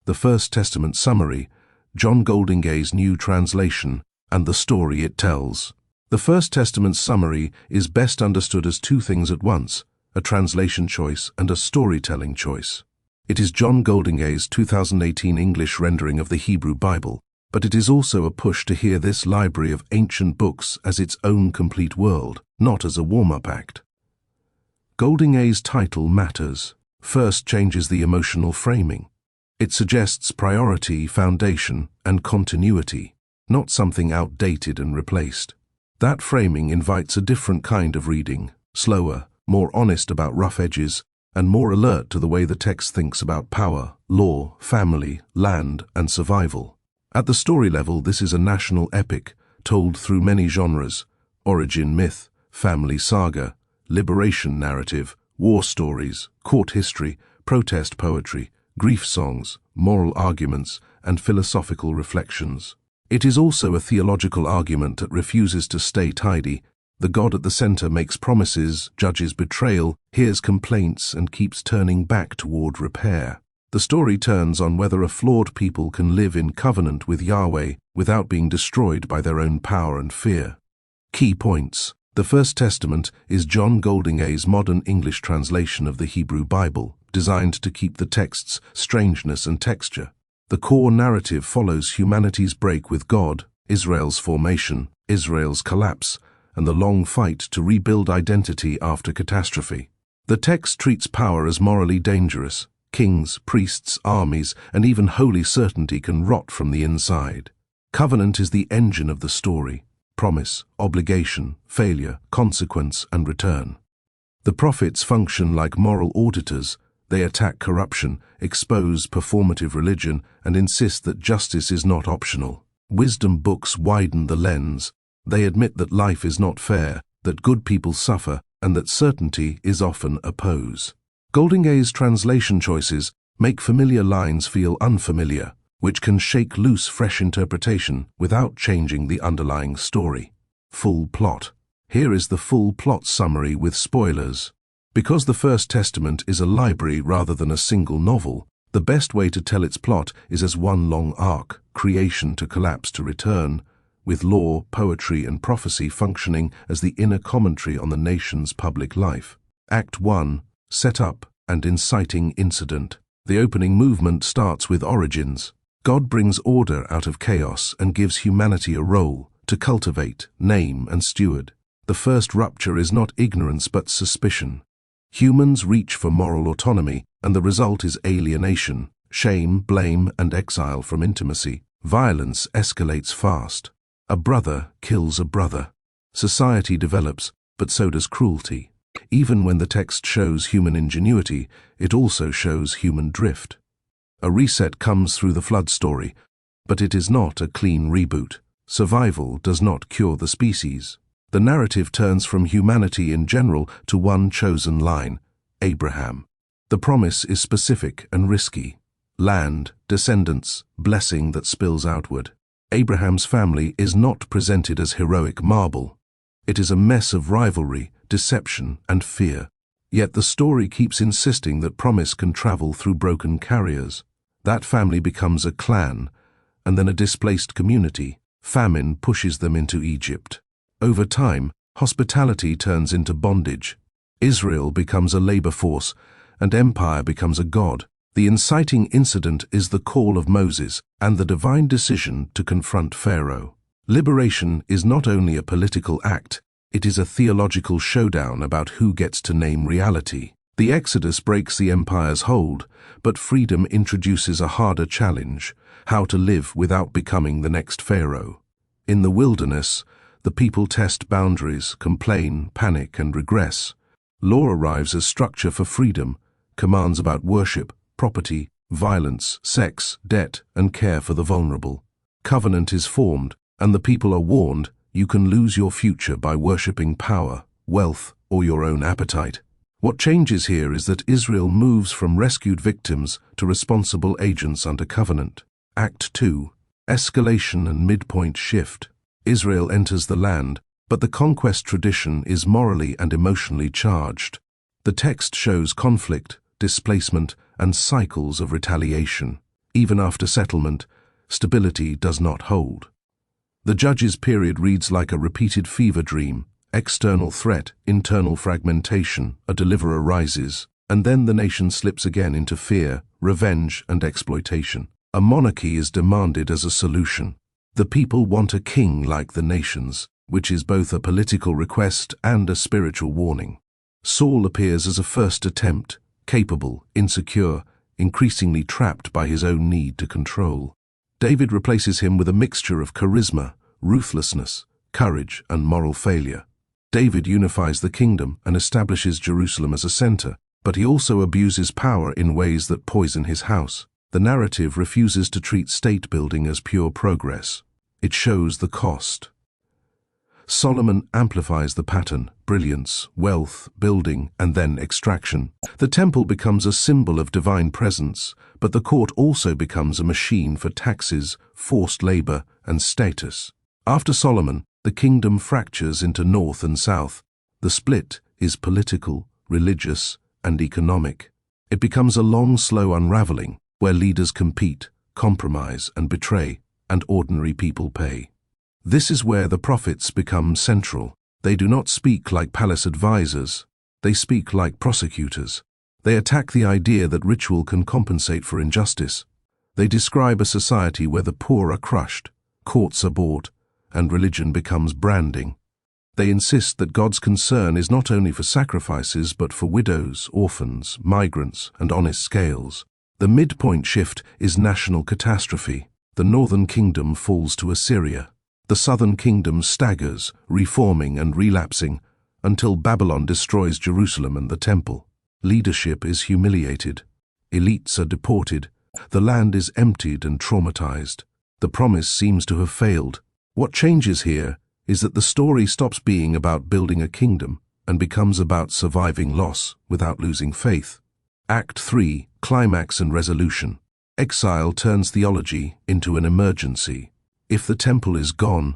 the First Testament summary, John Goldingay's new translation, and the story it tells. The First Testament summary is best understood as two things at once, a translation choice and a storytelling choice. It is John Goldingay's 2018 English rendering of the Hebrew Bible, but it is also a push to hear this library of ancient books as its own complete world, not as a warm-up act. Goldingay's title matters. First changes the emotional framing. It suggests priority, foundation, and continuity, not something outdated and replaced. That framing invites a different kind of reading, slower, more honest about rough edges, and more alert to the way the text thinks about power, law, family, land, and survival. At the story level, this is a national epic, told through many genres: origin myth, family saga, liberation narrative, war stories, court history, protest poetry, grief songs, moral arguments, and philosophical reflections. It is also a theological argument that refuses to stay tidy. The God at the center makes promises, judges betrayal, hears complaints, and keeps turning back toward repair. The story turns on whether a flawed people can live in covenant with Yahweh without being destroyed by their own power and fear. Key points. The First Testament is John Goldingay's modern English translation of the Hebrew Bible, designed to keep the text's strangeness and texture. The core narrative follows humanity's break with God, Israel's formation, Israel's collapse, and the long fight to rebuild identity after catastrophe. The text treats power as morally dangerous. Kings, priests, armies, and even holy certainty can rot from the inside. Covenant is the engine of the story: promise, obligation, failure, consequence, and return. The prophets function like moral auditors. They attack corruption, expose performative religion, and insist that justice is not optional. Wisdom books widen the lens. They admit that life is not fair, that good people suffer, and that certainty is often a pose. Goldingay's translation choices make familiar lines feel unfamiliar, which can shake loose fresh interpretation without changing the underlying story. Full plot. Here is the full plot summary with spoilers. Because the First Testament is a library rather than a single novel, the best way to tell its plot is as one long arc, creation to collapse to return, with law, poetry, and prophecy functioning as the inner commentary on the nation's public life. Act 1. Set-up and inciting incident. The opening movement starts with origins. God brings order out of chaos and gives humanity a role to cultivate, name, and steward. The first rupture is not ignorance but suspicion. Humans reach for moral autonomy, and the result is alienation, shame, blame, and exile from intimacy. Violence escalates fast. A brother kills a brother. Society develops, but so does cruelty. Even when the text shows human ingenuity, it also shows human drift. A reset comes through the flood story, but it is not a clean reboot. Survival does not cure the species. The narrative turns from humanity in general to one chosen line: Abraham. The promise is specific and risky. Land, descendants, blessing that spills outward. Abraham's family is not presented as heroic marble. It is a mess of rivalry, deception, and fear. Yet the story keeps insisting that promise can travel through broken carriers. That family becomes a clan, and then a displaced community. Famine pushes them into Egypt. Over time, hospitality turns into bondage. Israel becomes a labor force, and empire becomes a god. The inciting incident is the call of Moses and the divine decision to confront Pharaoh. Liberation is not only a political act, it is a theological showdown about who gets to name reality. The Exodus breaks the empire's hold, but freedom introduces a harder challenge: how to live without becoming the next Pharaoh. In the wilderness, the people test boundaries, complain, panic, and regress. Law arrives as structure for freedom, commands about worship, property, violence, sex, debt, and care for the vulnerable. Covenant is formed, and the people are warned: you can lose your future by worshipping power, wealth, or your own appetite. What changes here is that Israel moves from rescued victims to responsible agents under covenant. Act 2. Escalation and midpoint shift. Israel enters the land, but the conquest tradition is morally and emotionally charged. The text shows conflict, displacement, and cycles of retaliation. Even after settlement, stability does not hold. The judge's period reads like a repeated fever dream. External threat, internal fragmentation, a deliverer rises, and then the nation slips again into fear, revenge, and exploitation. A monarchy is demanded as a solution. The people want a king like the nations, which is both a political request and a spiritual warning. Saul appears as a first attempt, capable, insecure, increasingly trapped by his own need to control. David replaces him with a mixture of charisma, ruthlessness, courage, and moral failure. David unifies the kingdom and establishes Jerusalem as a center, but he also abuses power in ways that poison his house. The narrative refuses to treat state building as pure progress. It shows the cost. Solomon amplifies the pattern: brilliance, wealth, building, and then extraction. The temple becomes a symbol of divine presence, but the court also becomes a machine for taxes, forced labor, and status. After Solomon, the kingdom fractures into north and south. The split is political, religious, and economic. It becomes a long, slow unraveling, where leaders compete, compromise, and betray, and ordinary people pay. This is where the prophets become central. They do not speak like palace advisors. They speak like prosecutors. They attack the idea that ritual can compensate for injustice. They describe a society where the poor are crushed, courts are bought, and religion becomes branding. They insist that God's concern is not only for sacrifices but for widows, orphans, migrants, and honest scales. The midpoint shift is national catastrophe. The northern kingdom falls to Assyria. The southern kingdom staggers, reforming and relapsing, until Babylon destroys Jerusalem and the temple. Leadership is humiliated. Elites are deported. The land is emptied and traumatized. The promise seems to have failed. What changes here is that the story stops being about building a kingdom and becomes about surviving loss without losing faith. Act 3, Climax and Resolution. Exile turns theology into an emergency. If the temple is gone,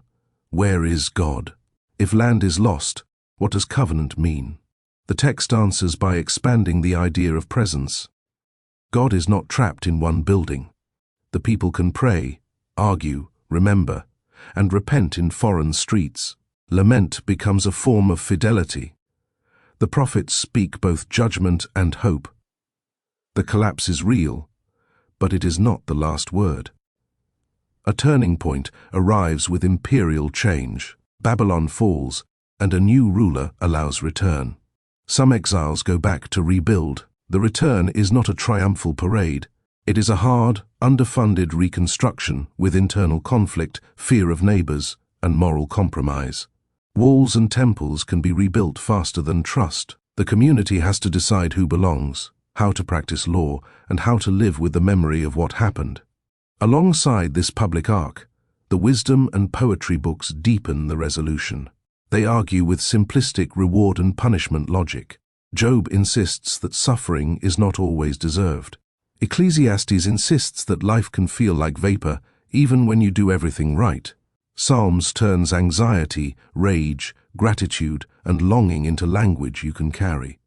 where is God? If land is lost, what does covenant mean? The text answers by expanding the idea of presence. God is not trapped in one building. The people can pray, argue, remember, and repent in foreign streets. Lament becomes a form of fidelity. The prophets speak both judgment and hope. The collapse is real, but it is not the last word. A turning point arrives with imperial change. Babylon falls, and a new ruler allows return. Some exiles go back to rebuild. The return is not a triumphal parade. It is a hard, underfunded reconstruction with internal conflict, fear of neighbors, and moral compromise. Walls and temples can be rebuilt faster than trust. The community has to decide who belongs, how to practice law, and how to live with the memory of what happened. Alongside this public arc, the wisdom and poetry books deepen the resolution. They argue with simplistic reward and punishment logic. Job insists that suffering is not always deserved. Ecclesiastes insists that life can feel like vapor even when you do everything right. Psalms turns anxiety, rage, gratitude, and longing into language you can carry.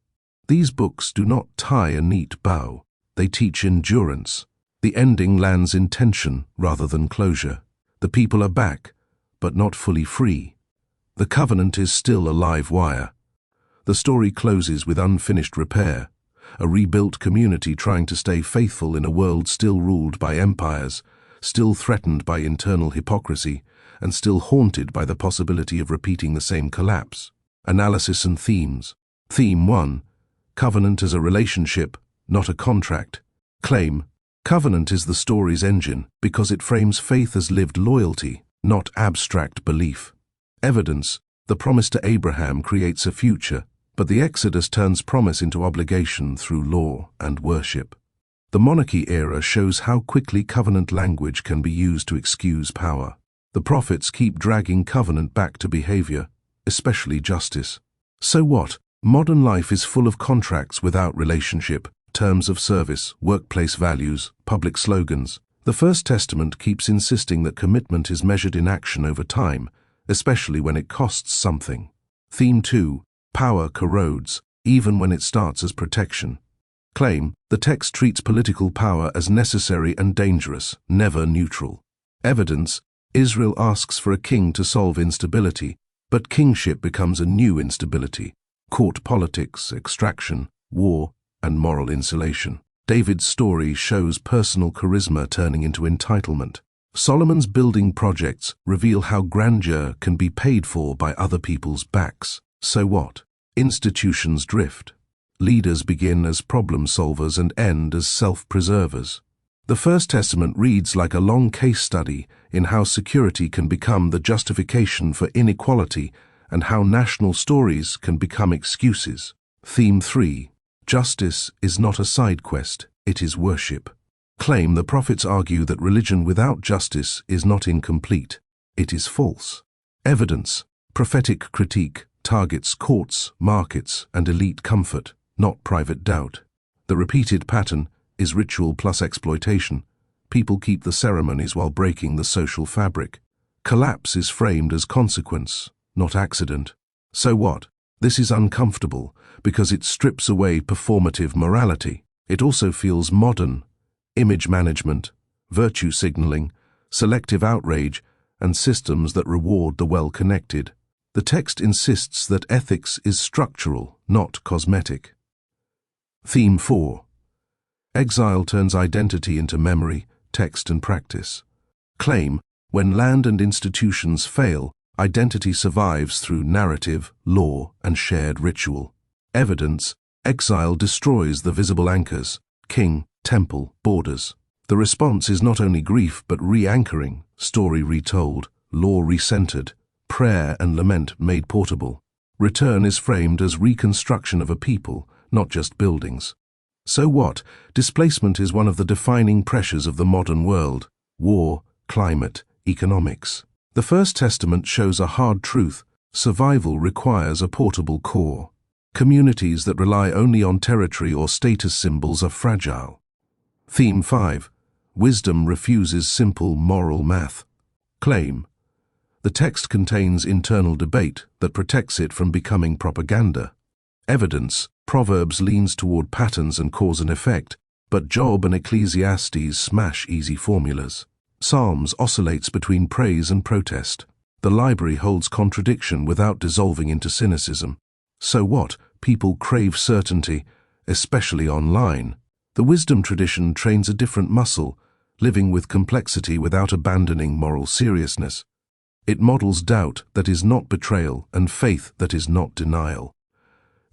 These books do not tie a neat bow. They teach endurance. The ending lands in tension rather than closure. The people are back, but not fully free. The covenant is still a live wire. The story closes with unfinished repair, a rebuilt community trying to stay faithful in a world still ruled by empires, still threatened by internal hypocrisy, and still haunted by the possibility of repeating the same collapse. Analysis and themes. Theme 1. Covenant as a relationship, not a contract. Claim. Covenant is the story's engine because it frames faith as lived loyalty, not abstract belief. Evidence. The promise to Abraham creates a future, but the Exodus turns promise into obligation through law and worship. The monarchy era shows how quickly covenant language can be used to excuse power. The prophets keep dragging covenant back to behavior, especially justice. So what? Modern life is full of contracts without relationship, terms of service, workplace values, public slogans. The First Testament keeps insisting that commitment is measured in action over time, especially when it costs something. Theme 2. Power corrodes, even when it starts as protection. Claim. The The text treats political power as necessary and dangerous, never neutral. Evidence: Israel asks for a king to solve instability, but kingship becomes a new instability. Court politics, extraction, war, and moral insulation. David's story shows personal charisma turning into entitlement. Solomon's building projects reveal how grandeur can be paid for by other people's backs. So what? Institutions drift. Leaders begin as problem solvers and end as self-preservers. The First Testament reads like a long case study in how security can become the justification for inequality and how national stories can become excuses. Theme 3. Justice is not a side quest, it is worship. Claim: the prophets argue that religion without justice is not incomplete, it is false. Evidence: prophetic critique targets courts, markets, and elite comfort, not private doubt. The repeated pattern is ritual plus exploitation. People keep the ceremonies while breaking the social fabric. Collapse is framed as consequence, not accident. So what? This is uncomfortable because it strips away performative morality. It also feels modern. Image management, virtue signaling, selective outrage, and systems that reward the well-connected. The text insists that ethics is structural, not cosmetic. Theme 4. Exile turns identity into memory, text, and practice. Claim: when land and institutions fail, identity survives through narrative, law, and shared ritual. Evidence: exile destroys the visible anchors, king, temple, borders. The response is not only grief but re-anchoring, story retold, law recentered, prayer and lament made portable. Return is framed as reconstruction of a people, not just buildings. So what? Displacement is one of the defining pressures of the modern world. War, climate, economics. The First Testament shows a hard truth: survival requires a portable core. Communities that rely only on territory or status symbols are fragile. Theme 5. Wisdom refuses simple moral math. Claim: the text contains internal debate that protects it from becoming propaganda. Evidence: Proverbs leans toward patterns and cause and effect, but Job and Ecclesiastes smash easy formulas. Psalms oscillates between praise and protest. The library holds contradiction without dissolving into cynicism. So what? People crave certainty, especially online. The wisdom tradition trains a different muscle, living with complexity without abandoning moral seriousness. It models doubt that is not betrayal and faith that is not denial.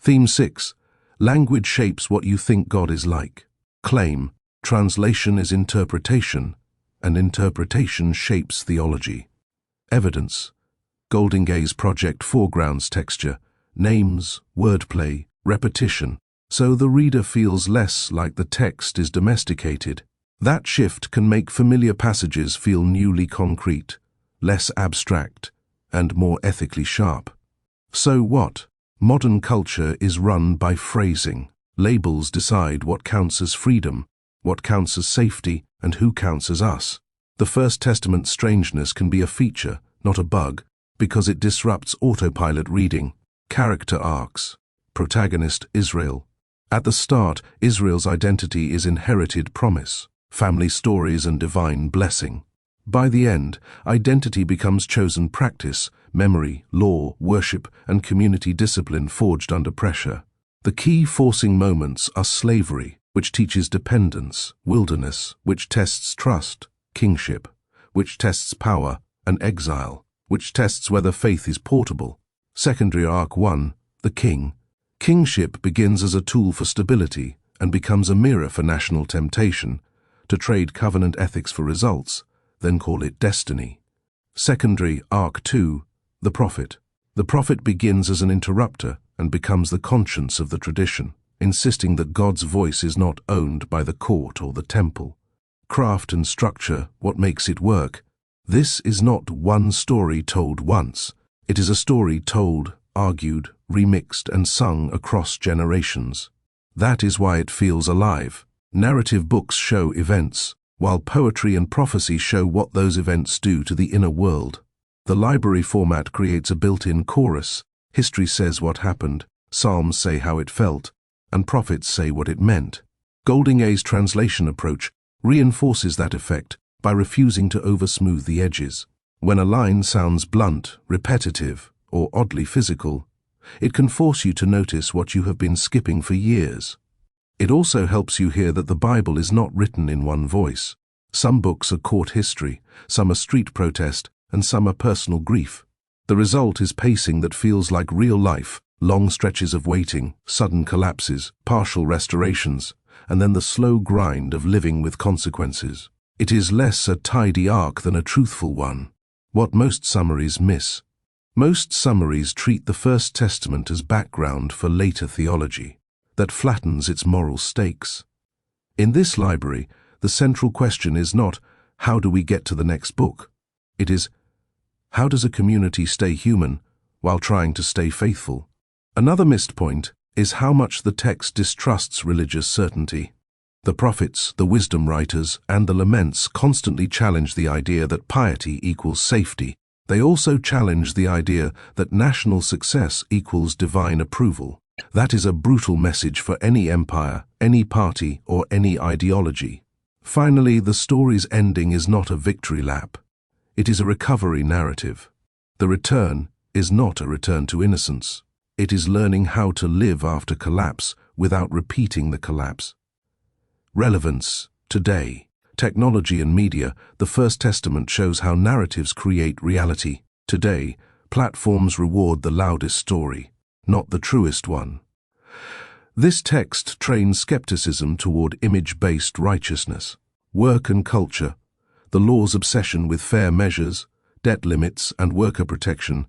Theme 6. Language shapes what you think God is like. Claim: translation is interpretation, and interpretation shapes theology. Evidence: Goldingay's project foregrounds texture, names, wordplay, repetition, so the reader feels less like the text is domesticated. That shift can make familiar passages feel newly concrete, less abstract, and more ethically sharp. So what? Modern culture is run by phrasing. Labels decide what counts as freedom, what counts as safety, and who counts as us. The First Testament strangeness can be a feature, not a bug, because it disrupts autopilot reading. Character arcs. Protagonist: Israel. At the start, Israel's identity is inherited promise, family stories, and divine blessing. By the end, identity becomes chosen practice, memory, law, worship, and community discipline forged under pressure. The key forcing moments are slavery, which teaches dependence; wilderness, which tests trust; kingship, which tests power; and exile, which tests whether faith is portable. Secondary arc 1. The king. Kingship begins as a tool for stability and becomes a mirror for national temptation, to trade covenant ethics for results, then call it destiny. Secondary arc 2. The prophet. The prophet begins as an interrupter and becomes the conscience of the tradition, insisting that God's voice is not owned by the court or the temple. Craft and structure, what makes it work? This is not one story told once. It is a story told, argued, remixed, and sung across generations. That is why it feels alive. Narrative books show events, while poetry and prophecy show what those events do to the inner world. The library format creates a built-in chorus. History says what happened, psalms say how it felt, and prophets say what it meant. Goldingay's translation approach reinforces that effect by refusing to oversmooth the edges. When a line sounds blunt, repetitive, or oddly physical, it can force you to notice what you have been skipping for years. It also helps you hear that the Bible is not written in one voice. Some books are court history, some are street protest, and some are personal grief. The result is pacing that feels like real life, long stretches of waiting, sudden collapses, partial restorations, and then the slow grind of living with consequences. It is less a tidy arc than a truthful one. What most summaries miss. Most summaries treat the First Testament as background for later theology that flattens its moral stakes. In this library, the central question is not, how do we get to the next book? It is, how does a community stay human while trying to stay faithful? Another missed point is how much the text distrusts religious certainty. The prophets, the wisdom writers, and the laments constantly challenge the idea that piety equals safety. They also challenge the idea that national success equals divine approval. That is a brutal message for any empire, any party, or any ideology. Finally, the story's ending is not a victory lap. It is a recovery narrative. The return is not a return to innocence. It is learning how to live after collapse without repeating the collapse. Relevance. Today, technology and media, the First Testament shows how narratives create reality. Today, platforms reward the loudest story, not the truest one. This text trains skepticism toward image-based righteousness. Work and culture, the law's obsession with fair measures, debt limits, and worker protection,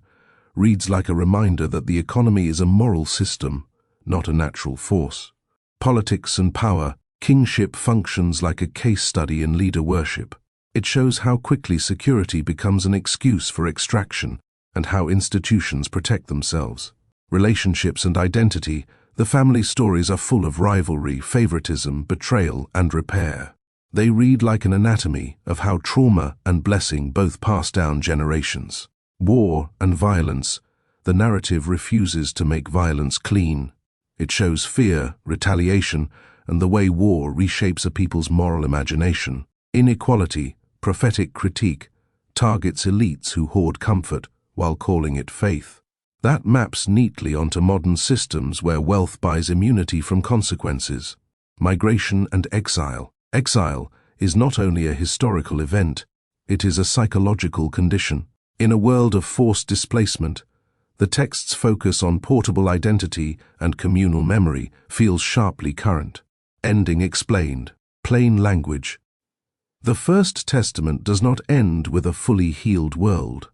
reads like a reminder that the economy is a moral system, not a natural force. Politics and power, kingship functions like a case study in leader worship. It shows how quickly security becomes an excuse for extraction and how institutions protect themselves. Relationships and identity, the family stories are full of rivalry, favoritism, betrayal, and repair. They read like an anatomy of how trauma and blessing both pass down generations. War and violence, the narrative refuses to make violence clean. It shows fear, retaliation, and the way war reshapes a people's moral imagination. Inequality, prophetic critique, targets elites who hoard comfort while calling it faith. That maps neatly onto modern systems where wealth buys immunity from consequences. Migration and exile. Exile is not only a historical event, it is a psychological condition. In a world of forced displacement, the text's focus on portable identity and communal memory feels sharply current. Ending explained. Plain language. The First Testament does not end with a fully healed world.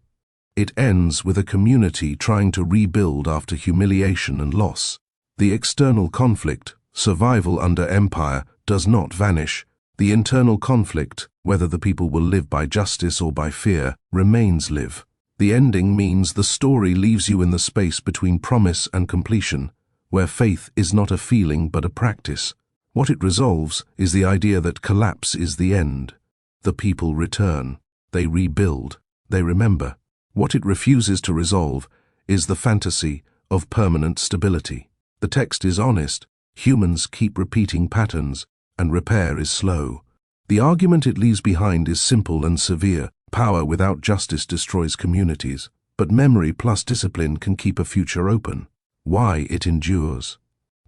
It ends with a community trying to rebuild after humiliation and loss. The external conflict, survival under empire, does not vanish. The internal conflict, whether the people will live by justice or by fear, remains live. The ending means the story leaves you in the space between promise and completion, where faith is not a feeling but a practice. What it resolves is the idea that collapse is the end. The people return. They rebuild. They remember. What it refuses to resolve is the fantasy of permanent stability. The text is honest. Humans keep repeating patterns, and repair is slow. The argument it leaves behind is simple and severe. Power without justice destroys communities, but memory plus discipline can keep a future open. Why it endures.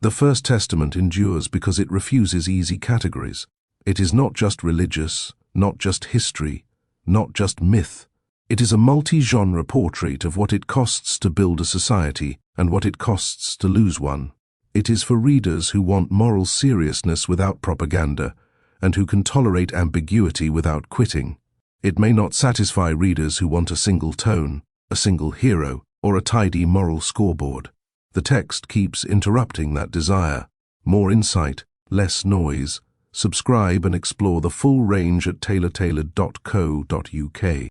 The First Testament endures because it refuses easy categories. It is not just religious, not just history, not just myth. It is a multi-genre portrait of what it costs to build a society and what it costs to lose one. It is for readers who want moral seriousness without propaganda and who can tolerate ambiguity without quitting. It may not satisfy readers who want a single tone, a single hero, or a tidy moral scoreboard. The text keeps interrupting that desire. More insight, less noise. Subscribe and explore the full range at taylortailored.co.uk.